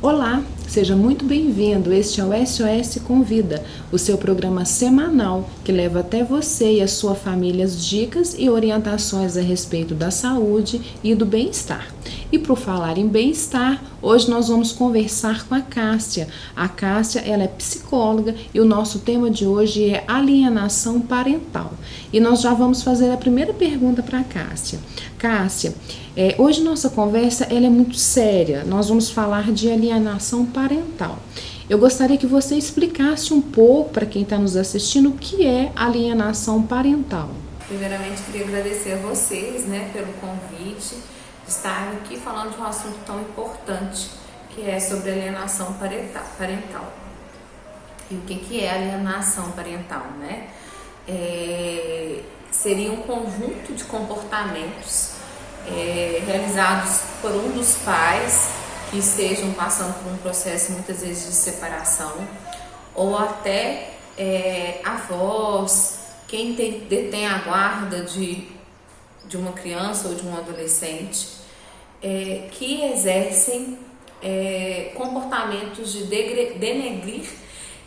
Olá, seja muito bem-vindo. Este é o SOS Convida, o seu programa semanal que leva até você e a sua família as dicas e orientações a respeito da saúde e do bem-estar. E por falar em bem-estar, hoje nós vamos conversar com a Cássia. A Cássia, ela é psicóloga e o nosso tema de hoje é alienação parental. E nós já vamos fazer a primeira pergunta para a Cássia. Cássia, hoje nossa conversa ela é muito séria. Nós vamos falar de alienação parental. Eu gostaria que você explicasse um pouco para quem está nos assistindo o que é alienação parental. Primeiramente, queria agradecer a vocês, pelo convite de estar aqui falando de um assunto tão importante, que é sobre alienação parental. E o que é alienação parental, seria um conjunto de comportamentos realizados por um dos pais que estejam passando por um processo muitas vezes de separação, ou até avós, quem detém a guarda de uma criança ou de um adolescente, que exercem comportamentos de denegrir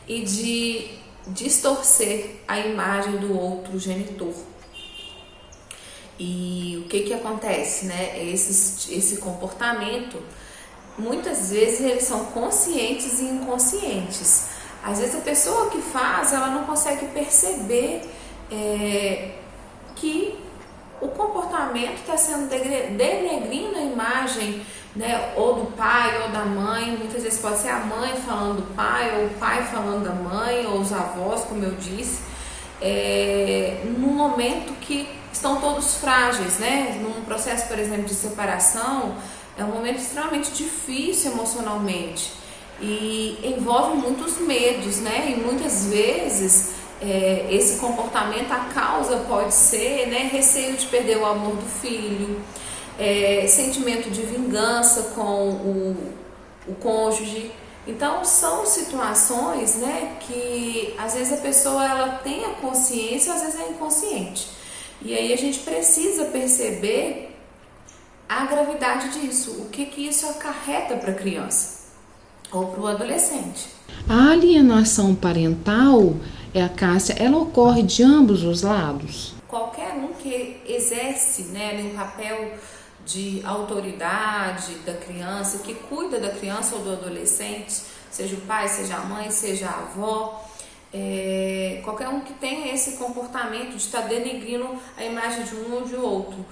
e de distorcer a imagem do outro genitor. E o que acontece, Esse comportamento, muitas vezes eles são conscientes e inconscientes. Às vezes a pessoa que faz, ela não consegue perceber que o comportamento está sendo denegrindo a imagem, ou do pai ou da mãe. Muitas vezes pode ser a mãe falando do pai, ou o pai falando da mãe, ou os avós, como eu disse, num momento que estão todos frágeis, Num processo, por exemplo, de separação, é um momento extremamente difícil emocionalmente e envolve muitos medos, E muitas vezes esse comportamento, a causa pode ser, receio de perder o amor do filho, sentimento de vingança com o cônjuge. Então são situações, que às vezes a pessoa ela tem a consciência, às vezes é inconsciente. E aí a gente precisa perceber a gravidade disso, o que isso acarreta para a criança ou para o adolescente. A alienação parental, Cássia, ela ocorre de ambos os lados? Qualquer um que exerce um papel de autoridade da criança, que cuida da criança ou do adolescente, seja o pai, seja a mãe, seja a avó, qualquer um que tenha esse comportamento de estar denegrindo a imagem de um ou de outro,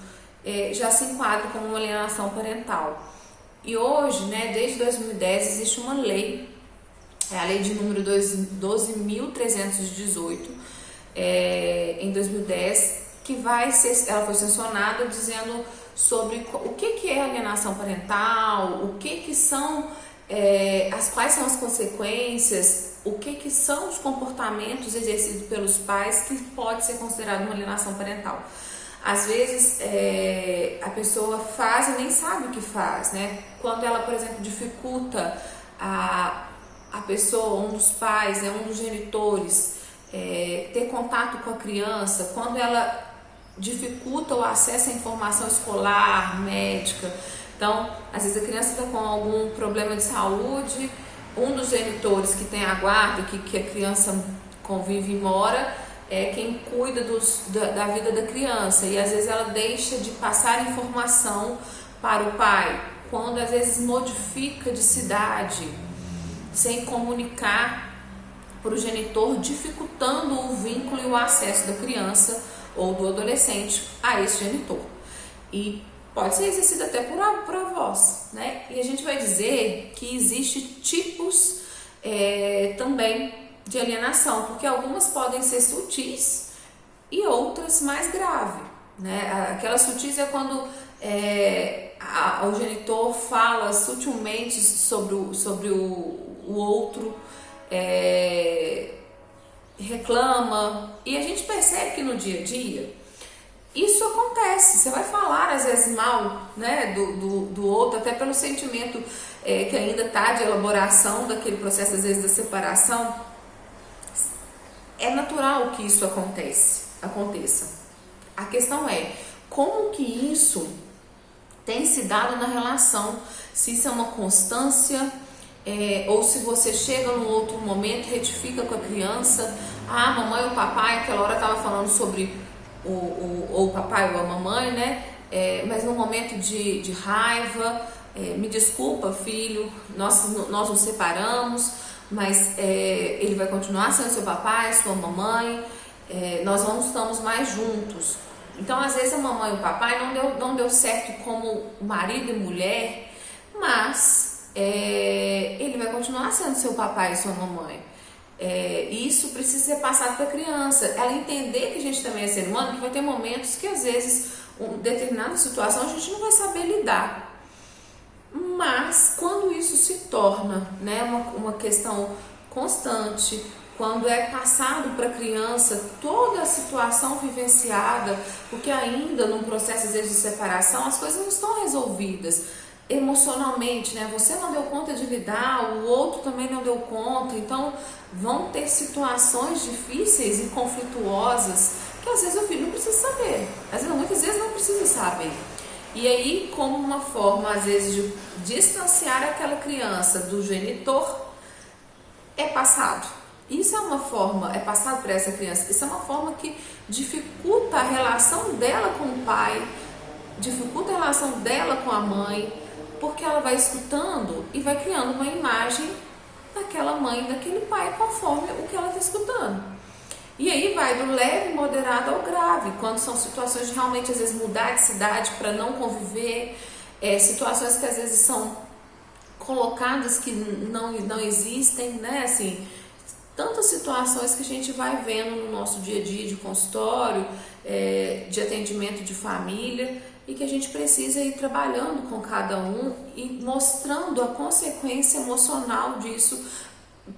já se enquadra como uma alienação parental. E hoje, desde 2010, existe uma lei, a lei de número 12.318, em 2010, que ela foi sancionada dizendo sobre o que é alienação parental, o que são, quais são as consequências, o que são os comportamentos exercidos pelos pais que pode ser considerado uma alienação parental. Às vezes a pessoa faz e nem sabe o que faz, Quando ela, por exemplo, dificulta a pessoa, um dos pais, um dos genitores, ter contato com a criança, quando ela dificulta o acesso à informação escolar, médica. Então, às vezes a criança está com algum problema de saúde, um dos genitores que tem a guarda, que a criança convive e mora, quem cuida da vida da criança, e às vezes ela deixa de passar informação para o pai, quando às vezes modifica de cidade, sem comunicar para o genitor, dificultando o vínculo e o acesso da criança ou do adolescente a esse genitor. E pode ser exercido até por avós, E a gente vai dizer que existem tipos também de alienação, porque algumas podem ser sutis e outras mais graves, Aquelas sutis é quando o genitor fala sutilmente sobre o outro, reclama, e a gente percebe que no dia a dia isso acontece. Você vai falar às vezes mal, do outro, até pelo sentimento que ainda está de elaboração daquele processo, às vezes da separação. É natural que isso aconteça. A questão é como que isso tem se dado na relação, se isso é uma constância, ou se você chega num outro momento, retifica com a criança. Ah, a mamãe ou o papai, aquela hora estava falando sobre ou o papai ou a mamãe, né? Mas num momento de raiva, me desculpa, filho, nós nos separamos, mas ele vai continuar sendo seu papai, sua mamãe, nós não estamos mais juntos. Então, às vezes, a mamãe e o papai não deu certo como marido e mulher, mas ele vai continuar sendo seu papai e sua mamãe. Isso precisa ser passado para a criança, ela entender que a gente também é ser humano, que vai ter momentos que, às vezes, determinada situação a gente não vai saber lidar. Mas quando isso se torna, né, uma questão constante, quando é passado para a criança toda a situação vivenciada, porque ainda num processo às vezes de separação as coisas não estão resolvidas emocionalmente, né? Você não deu conta de lidar, o outro também não deu conta, então vão ter situações difíceis e conflituosas que às vezes o filho não precisa saber, muitas vezes não precisa saber. E aí, como uma forma, às vezes, de distanciar aquela criança do genitor, é passado. Isso é uma forma, é passado para essa criança, isso é uma forma que dificulta a relação dela com o pai, dificulta a relação dela com a mãe, porque ela vai escutando e vai criando uma imagem daquela mãe, daquele pai, conforme o que ela está escutando. E aí vai do leve, moderado ao grave, quando são situações de realmente às vezes mudar de cidade para não conviver, situações que às vezes são colocadas que não existem, né? Assim, tantas situações que a gente vai vendo no nosso dia a dia de consultório, de atendimento de família, e que a gente precisa ir trabalhando com cada um e mostrando a consequência emocional disso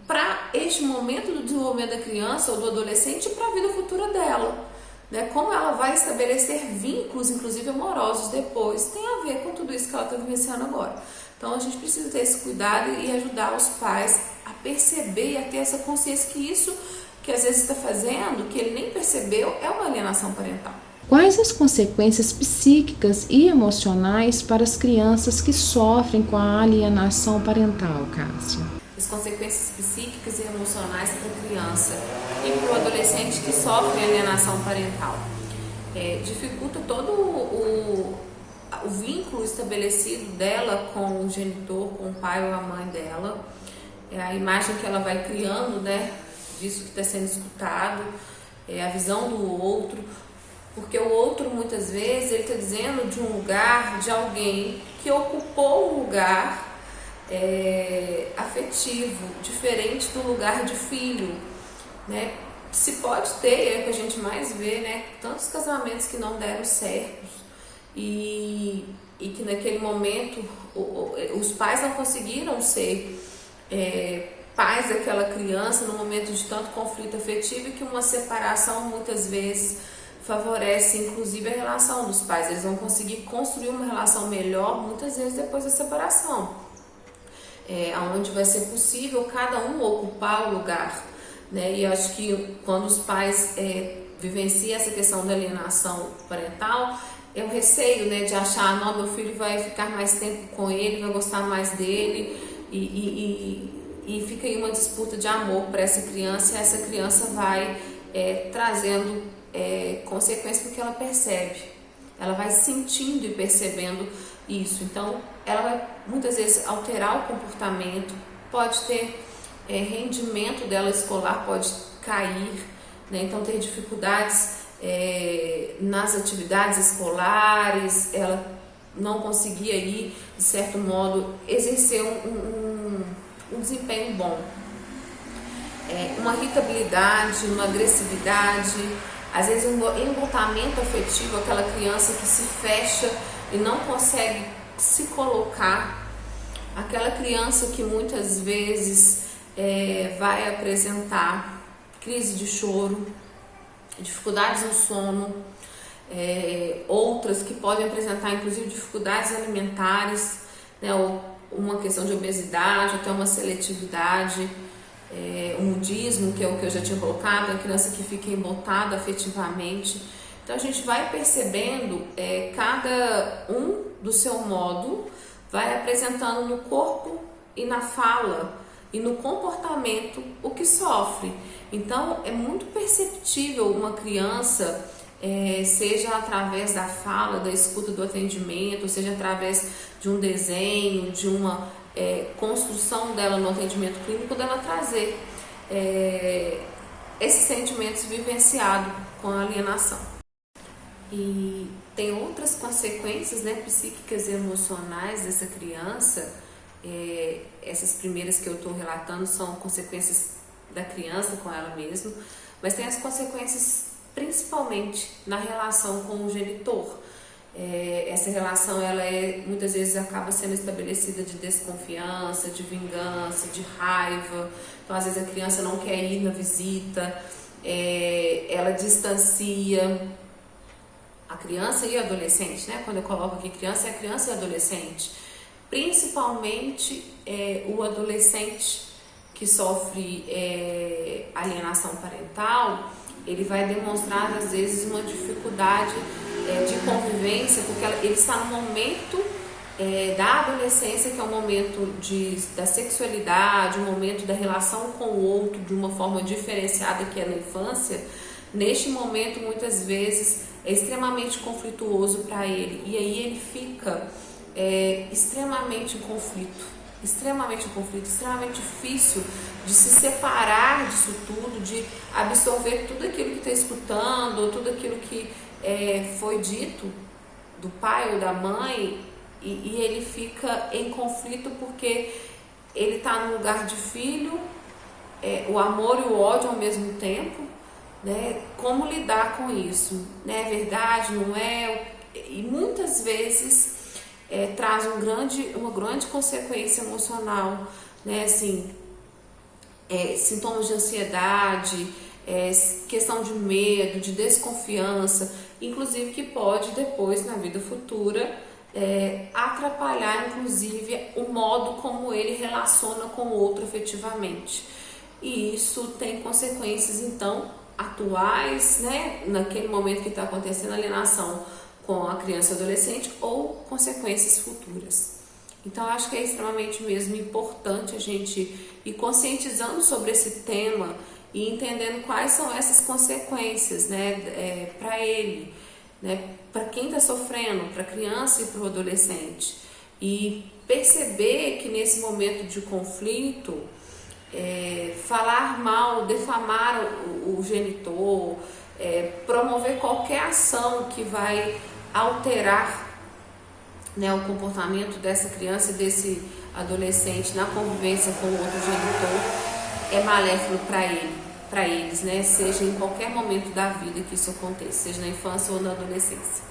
para este momento do desenvolvimento da criança ou do adolescente e para a vida futura dela, né? Como ela vai estabelecer vínculos, inclusive amorosos depois, tem a ver com tudo isso que ela está vivenciando agora. Então a gente precisa ter esse cuidado e ajudar os pais a perceber e a ter essa consciência que isso que às vezes está fazendo, que ele nem percebeu, é uma alienação parental. Quais as consequências psíquicas e emocionais para as crianças que sofrem com a alienação parental, Cássia? As consequências psíquicas e emocionais para a criança e para o adolescente que sofre alienação parental. Dificulta todo o vínculo estabelecido dela com o genitor, com o pai ou a mãe dela. A imagem que ela vai criando, né, disso que está sendo escutado, a visão do outro, porque o outro muitas vezes ele está dizendo de um lugar, de alguém que ocupou um lugar afetivo, diferente do lugar de filho, né? Se pode ter, é o que a gente mais vê, né? Tantos casamentos que não deram certo e que naquele momento os pais não conseguiram ser pais daquela criança no momento de tanto conflito afetivo, e que uma separação muitas vezes favorece inclusive a relação dos pais. Eles vão conseguir construir uma relação melhor muitas vezes depois da separação, onde vai ser possível cada um ocupar o lugar, né? E eu acho que quando os pais vivenciam essa questão da alienação parental, é o receio, né, de achar, não, meu filho vai ficar mais tempo com ele, vai gostar mais dele, e fica aí uma disputa de amor para essa criança, e essa criança vai trazendo consequências, porque ela percebe, ela vai sentindo e percebendo isso. Então ela vai muitas vezes alterar o comportamento, pode ter rendimento dela escolar pode cair, né? Então ter dificuldades nas atividades escolares, ela não conseguir aí, de certo modo, exercer um desempenho bom. Uma irritabilidade, uma agressividade, às vezes um embotamento afetivo, aquela criança que se fecha e não consegue se colocar, aquela criança que muitas vezes vai apresentar crise de choro, dificuldades no sono, outras que podem apresentar inclusive dificuldades alimentares, né, ou uma questão de obesidade, até uma seletividade, um mudismo, que é o que eu já tinha colocado, a criança que fica embotada afetivamente. Então a gente vai percebendo, cada um do seu modo, vai apresentando no corpo e na fala e no comportamento o que sofre. Então é muito perceptível uma criança, seja através da fala, da escuta, do atendimento, seja através de um desenho, de uma construção dela no atendimento clínico, dela trazer esses sentimentos vivenciados com a alienação. E tem outras consequências, né, psíquicas e emocionais dessa criança. Essas primeiras que eu estou relatando são consequências da criança com ela mesma, mas tem as consequências principalmente na relação com o genitor. Essa relação muitas vezes acaba sendo estabelecida de desconfiança, de vingança, de raiva. Então às vezes a criança não quer ir na visita, ela distancia a criança e o adolescente, né? Quando eu coloco aqui criança, é criança e adolescente. Principalmente o adolescente que sofre alienação parental, ele vai demonstrar às vezes uma dificuldade de convivência, porque ele está no momento da adolescência, que é o momento da sexualidade, o momento da relação com o outro de uma forma diferenciada que é na infância. Neste momento, muitas vezes, é extremamente conflituoso para ele, e aí ele fica extremamente em conflito, extremamente difícil de se separar disso tudo, de absorver tudo aquilo que está escutando, tudo aquilo que foi dito do pai ou da mãe, e ele fica em conflito porque ele está no lugar de filho, o amor e o ódio ao mesmo tempo, né? Como lidar com isso? Né? É verdade, não é? E muitas vezes traz uma grande consequência emocional, né? Assim, sintomas de ansiedade, questão de medo, de desconfiança, inclusive que pode depois na vida futura atrapalhar inclusive o modo como ele relaciona com o outro efetivamente. E isso tem consequências então atuais, né? Naquele momento que está acontecendo a alienação com a criança e adolescente, ou consequências futuras. Então acho que é extremamente mesmo importante a gente ir conscientizando sobre esse tema e entendendo quais são essas consequências, né, para ele, né, para quem está sofrendo, para a criança e para o adolescente. E perceber que nesse momento de conflito, falar mal, defamar o genitor, promover qualquer ação que vai alterar, né, o comportamento dessa criança e desse adolescente na convivência com o outro genitor é maléfico para eles, né, seja em qualquer momento da vida que isso aconteça, seja na infância ou na adolescência.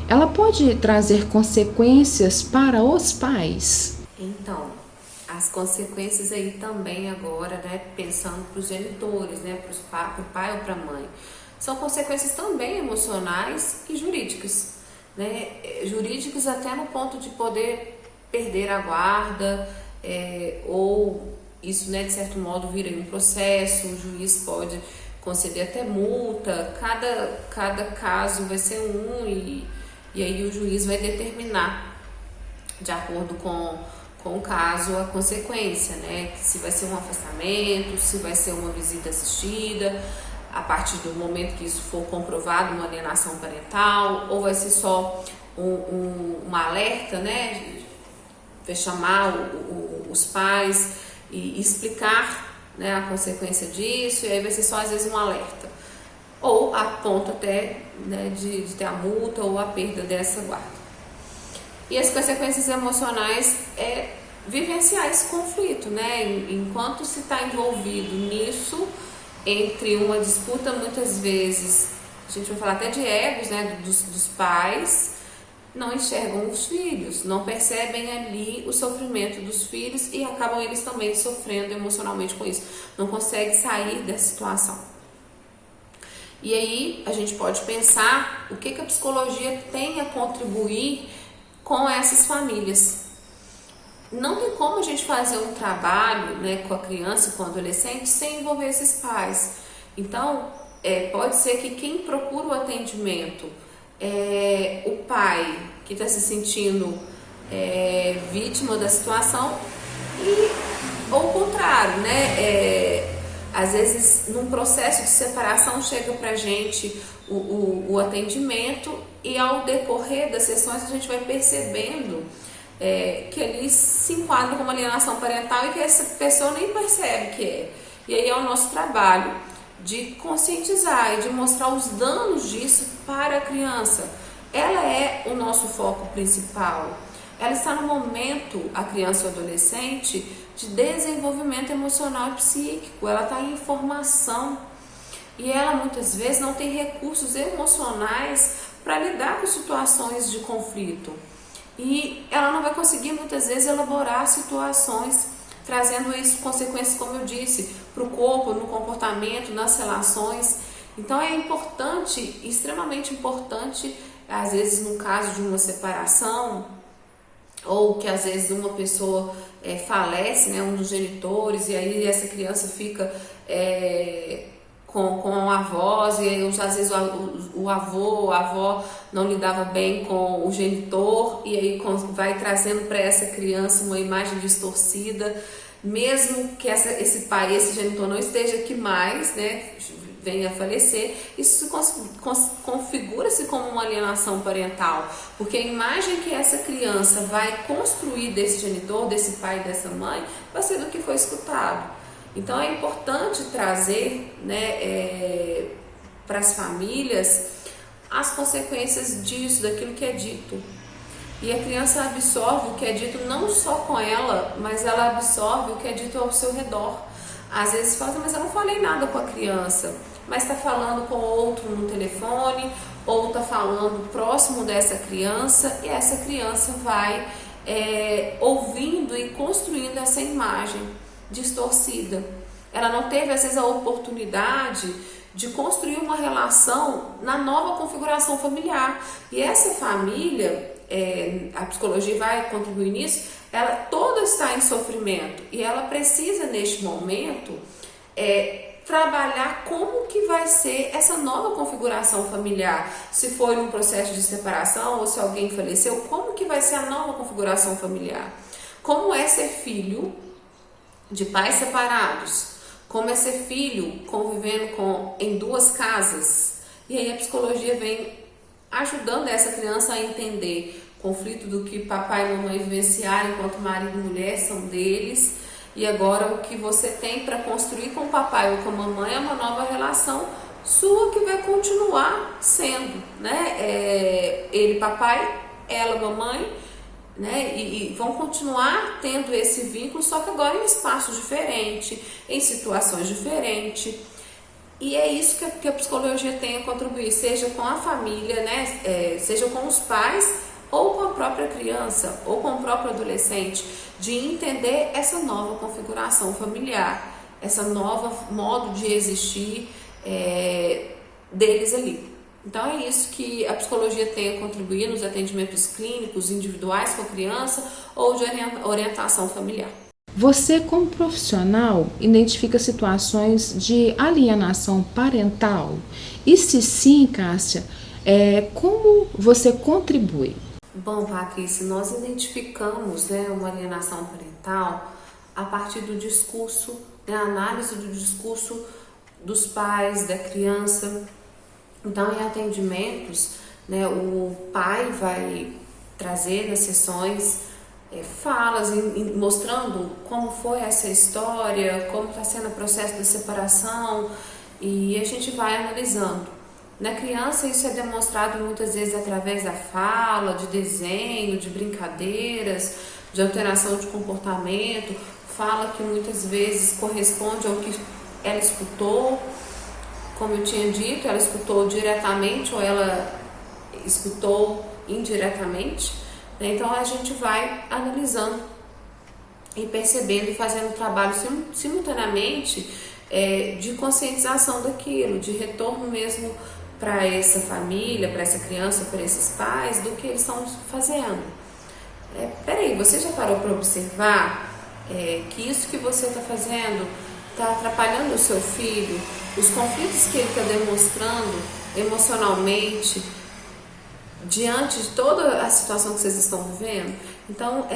Ela pode trazer consequências para os pais? Então, as consequências aí também agora, né, pensando para os genitores, né, para o pai ou para a mãe, são consequências também emocionais e jurídicas, né, jurídicas até no ponto de poder perder a guarda, ou isso, né, de certo modo vira um processo, o juiz pode conceder até multa, cada caso vai ser e aí o juiz vai determinar, de acordo com o caso, a consequência, né, se vai ser um afastamento, se vai ser uma visita assistida, a partir do momento que isso for comprovado, uma alienação parental, ou vai ser só um alerta, né, vai chamar os pais e explicar, né, a consequência disso, e aí vai ser só às vezes um alerta, ou a ponto até, né, de ter a multa ou a perda dessa guarda. E as consequências emocionais é vivenciar esse conflito, né, enquanto se está envolvido nisso, entre uma disputa, muitas vezes, a gente vai falar até de egos, né, dos pais, não enxergam os filhos, não percebem ali o sofrimento dos filhos e acabam eles também sofrendo emocionalmente com isso, não conseguem sair dessa situação. E aí a gente pode pensar o que a psicologia tem a contribuir com essas famílias. Não tem como a gente fazer um trabalho, né, com a criança, com o adolescente, sem envolver esses pais. Então, pode ser que quem procura o atendimento o pai que está se sentindo vítima da situação, E ou o contrário, né? Às vezes, num processo de separação, chega pra gente o atendimento e ao decorrer das sessões a gente vai percebendo que ele se enquadra como alienação parental e que essa pessoa nem percebe que é. E aí é o nosso trabalho de conscientizar e de mostrar os danos disso para a criança. Ela é o nosso foco principal. Ela está no momento, a criança ou adolescente, de desenvolvimento emocional e psíquico. Ela está em formação e ela muitas vezes não tem recursos emocionais para lidar com situações de conflito. E ela não vai conseguir muitas vezes elaborar situações, trazendo isso consequências, como eu disse, para o corpo, no comportamento, nas relações. Então é importante, extremamente importante, às vezes no caso de uma separação, ou que às vezes uma pessoa falece, né, um dos genitores, e aí essa criança fica com avós, e aí, às vezes o avô ou a avó não lidava bem com o genitor, e aí vai trazendo para essa criança uma imagem distorcida, mesmo que esse pai, esse genitor não esteja aqui mais, né, venha a falecer, isso configura-se como uma alienação parental, porque a imagem que essa criança vai construir desse genitor, desse pai e dessa mãe, vai ser do que foi escutado. Então é importante trazer, né, para as famílias as consequências disso, daquilo que é dito. E a criança absorve o que é dito não só com ela, mas ela absorve o que é dito ao seu redor. Às vezes fala, mas eu não falei nada com a criança, mas está falando com outro no telefone, ou está falando próximo dessa criança, e essa criança vai ouvindo e construindo essa imagem distorcida. Ela não teve, às vezes, a oportunidade de construir uma relação na nova configuração familiar. E essa família, a psicologia vai contribuir nisso, ela toda está em sofrimento e ela precisa, neste momento, trabalhar como que vai ser essa nova configuração familiar. Se foi num processo de separação ou se alguém faleceu, como que vai ser a nova configuração familiar? Como é ser filho de pais separados? Como é ser filho convivendo em duas casas? E aí a psicologia vem ajudando essa criança a entender o conflito do que papai e mamãe vivenciaram enquanto marido e mulher são deles, e agora o que você tem para construir com o papai ou com a mamãe é uma nova relação sua que vai continuar sendo, né? Ele papai, ela mamãe, né? E vão continuar tendo esse vínculo, só que agora em espaços diferentes, em situações diferentes. E é isso que a psicologia tem a contribuir, seja com a família, né? Seja com os pais, ou com a própria criança, ou com o próprio adolescente, de entender essa nova configuração familiar, essa nova modo de existir deles ali. Então é isso que a psicologia tem a contribuir nos atendimentos clínicos individuais com a criança ou de orientação familiar. Você, como profissional, identifica situações de alienação parental? E se sim, Cássia, como você contribui? Bom, Patrícia, nós identificamos, né, uma alienação parental a partir do discurso, né, a análise do discurso dos pais, da criança. Então, em atendimentos, né, o pai vai trazer nas sessões falas mostrando como foi essa história, como está sendo o processo da separação, e a gente vai analisando. Na criança isso é demonstrado muitas vezes através da fala, de desenho, de brincadeiras, de alteração de comportamento, fala que muitas vezes corresponde ao que ela escutou. Como eu tinha dito, ela escutou diretamente ou ela escutou indiretamente. Então a gente vai analisando e percebendo e fazendo trabalho simultaneamente de conscientização daquilo, de retorno mesmo para essa família, para essa criança, para esses pais, do que eles estão fazendo. Peraí, você já parou para observar que isso que você está fazendo está atrapalhando o seu filho? Os conflitos que ele está demonstrando emocionalmente diante de toda a situação que vocês estão vivendo? Então,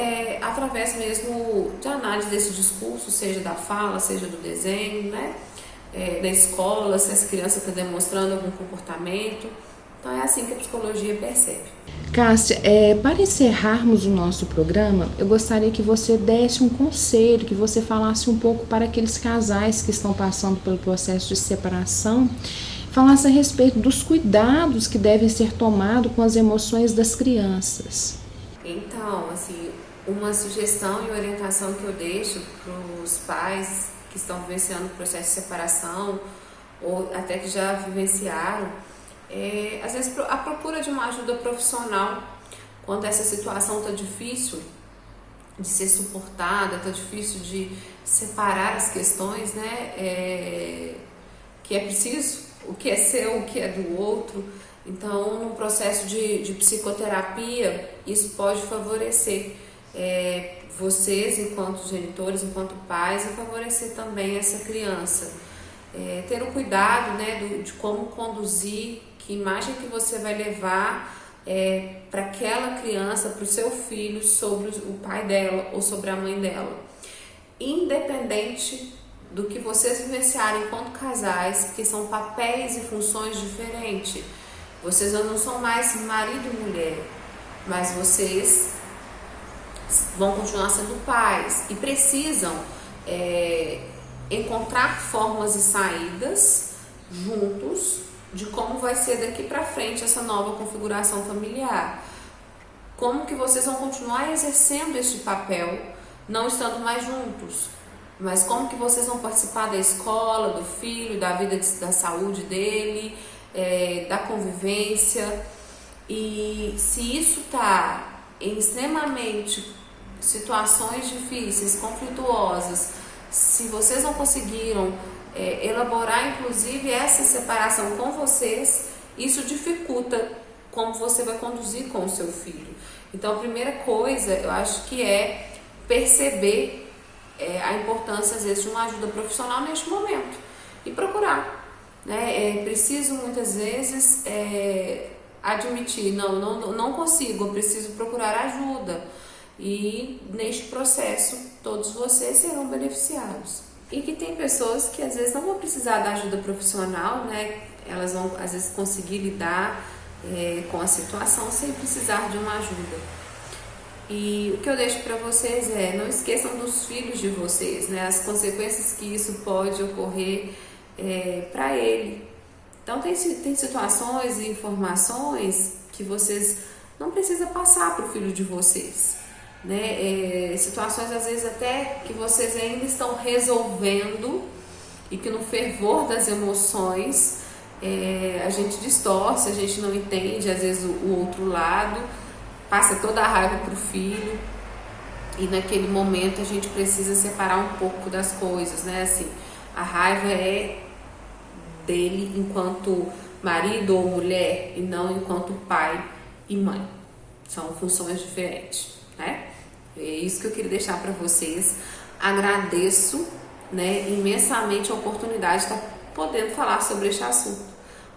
através mesmo de análise desse discurso, seja da fala, seja do desenho, né? Da escola, se essa criança está demonstrando algum comportamento. Então, é assim que a psicologia percebe. Cássia, para encerrarmos o nosso programa, eu gostaria que você desse um conselho, que você falasse um pouco para aqueles casais que estão passando pelo processo de separação, falasse a respeito dos cuidados que devem ser tomados com as emoções das crianças. Então, assim, uma sugestão e orientação que eu deixo para os pais que estão vivenciando o processo de separação ou até que já vivenciaram, às vezes a procura de uma ajuda profissional quando essa situação está difícil de ser suportada, está difícil de separar as questões, né? Que é preciso, o que é seu, o que é do outro. Então, no processo de psicoterapia, isso pode favorecer vocês, enquanto genitores, enquanto pais, e favorecer também essa criança. Ter o cuidado, né, de como conduzir, que imagem que você vai levar para aquela criança, para o seu filho, sobre o pai dela ou sobre a mãe dela. Independente do que vocês vivenciarem enquanto casais, porque são papéis e funções diferentes. Vocês não são mais marido e mulher, mas vocês vão continuar sendo pais e precisam encontrar formas e saídas juntos de como vai ser daqui para frente essa nova configuração familiar. Como que vocês vão continuar exercendo este papel, não estando mais juntos, mas como que vocês vão participar da escola, do filho, da vida, da saúde dele, da convivência. E se isso está em extremamente situações difíceis, conflituosas, se vocês não conseguiram elaborar inclusive essa separação com vocês, isso dificulta como você vai conduzir com o seu filho. Então, a primeira coisa, eu acho que é perceber a importância, às vezes, de uma ajuda profissional neste momento e procurar, né? É preciso, muitas vezes, admitir, não consigo, eu preciso procurar ajuda. E neste processo, todos vocês serão beneficiados. E que tem pessoas que às vezes não vão precisar da ajuda profissional, né? Elas vão às vezes conseguir lidar com a situação sem precisar de uma ajuda. E o que eu deixo para vocês não esqueçam dos filhos de vocês, né? As consequências que isso pode ocorrer para ele. Então tem situações e informações que vocês não precisam passar para o filho de vocês. Né? Situações às vezes até que vocês ainda estão resolvendo e que no fervor das emoções a gente distorce, a gente não entende às vezes o outro lado, passa toda a raiva para o filho e naquele momento a gente precisa separar um pouco das coisas, né? Assim, a raiva é dele enquanto marido ou mulher e não enquanto pai e mãe, são funções diferentes, né? É isso que eu queria deixar para vocês. Agradeço, né, imensamente a oportunidade de estar podendo falar sobre este assunto.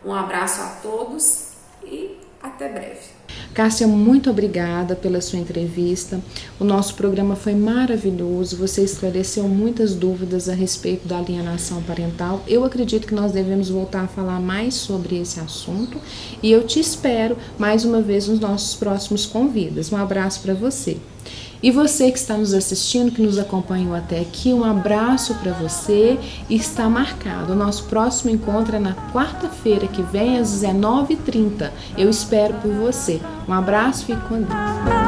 Um abraço a todos e até breve. Cássia, muito obrigada pela sua entrevista. O nosso programa foi maravilhoso. Você esclareceu muitas dúvidas a respeito da alienação parental. Eu acredito que nós devemos voltar a falar mais sobre esse assunto e eu te espero mais uma vez nos nossos próximos convites. Um abraço para você. E você que está nos assistindo, que nos acompanhou até aqui, um abraço para você e está marcado. O nosso próximo encontro é na quarta-feira que vem às 19h30. Eu espero por você. Um abraço, fique com Deus.